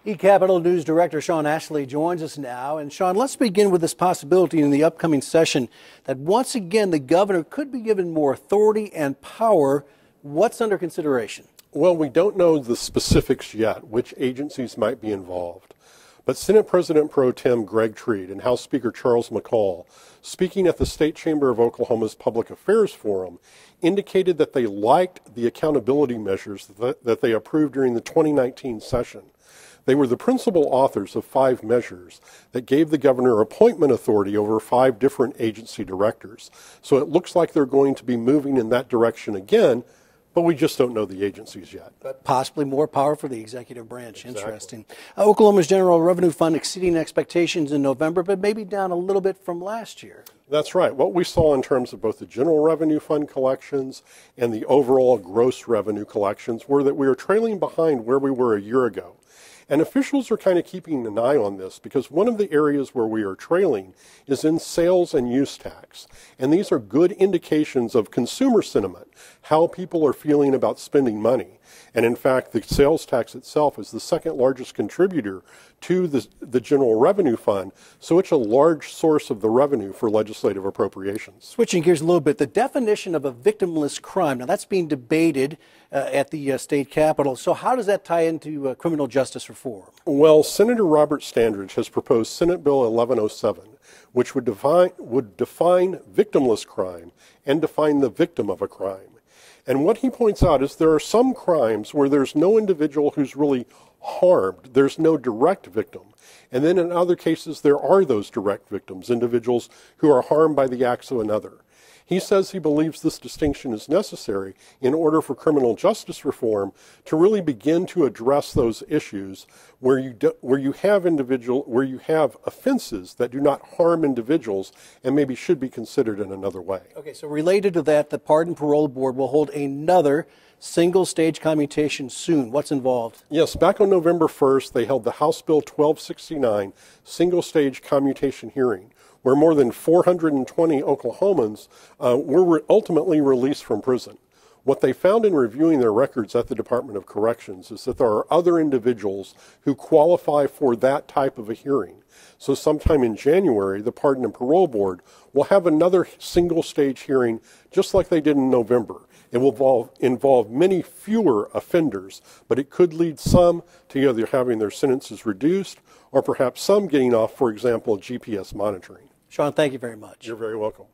eCapitol News Director Sean Ashley joins us now. And Sean, let's begin with this possibility in the upcoming session that once again the governor could be given more authority and power. What's under consideration? Well, we don't know the specifics yet, which agencies might be involved. But Senate President Pro Tem Greg Treat and House Speaker Charles McCall, speaking at the State Chamber of Oklahoma's Public Affairs Forum, indicated that they liked the accountability measures that they approved during the 2019 session. They were the principal authors of 5 measures that gave the governor appointment authority over 5 different agency directors. So it looks like they're going to be moving in that direction again, but we just don't know the agencies yet. But possibly more power for the executive branch. Exactly. Interesting. Oklahoma's General Revenue Fund exceeding expectations in November, but maybe down a little bit from last year. That's right. What we saw in terms of both the General Revenue Fund collections and the overall gross revenue collections were that we were trailing behind where we were a year ago. And officials are kind of keeping an eye on this because one of the areas where we are trailing is in sales and use tax. And these are good indications of consumer sentiment, how people are feeling about spending money. And in fact, the sales tax itself is the second largest contributor to the General Revenue Fund, so it's a large source of the revenue for legislative appropriations. Switching gears a little bit, the definition of a victimless crime, now that's being debated at the state capitol. So how does that tie into criminal justice reform? Well, Senator Robert Standridge has proposed Senate Bill 1107, which would define victimless crime and define the victim of a crime. And what he points out is there are some crimes where there's no individual who's really harmed. There's no direct victim. And then in other cases, there are those direct victims, individuals who are harmed by the acts of another. He says he believes this distinction is necessary in order for criminal justice reform to really begin to address those issues where you have offenses that do not harm individuals and maybe should be considered in another way. Okay, so related to that, the Pardon Parole Board will hold another single-stage commutation soon. What's involved? Yes, back on November 1st, they held the House Bill 1269 single-stage commutation hearing, where more than 420 Oklahomans were ultimately released from prison. What they found in reviewing their records at the Department of Corrections is that there are other individuals who qualify for that type of a hearing. So sometime in January, the Pardon and Parole Board will have another single-stage hearing just like they did in November. It will involve many fewer offenders, but it could lead some to either having their sentences reduced or perhaps some getting off, for example, GPS monitoring. Sean, thank you very much. You're very welcome.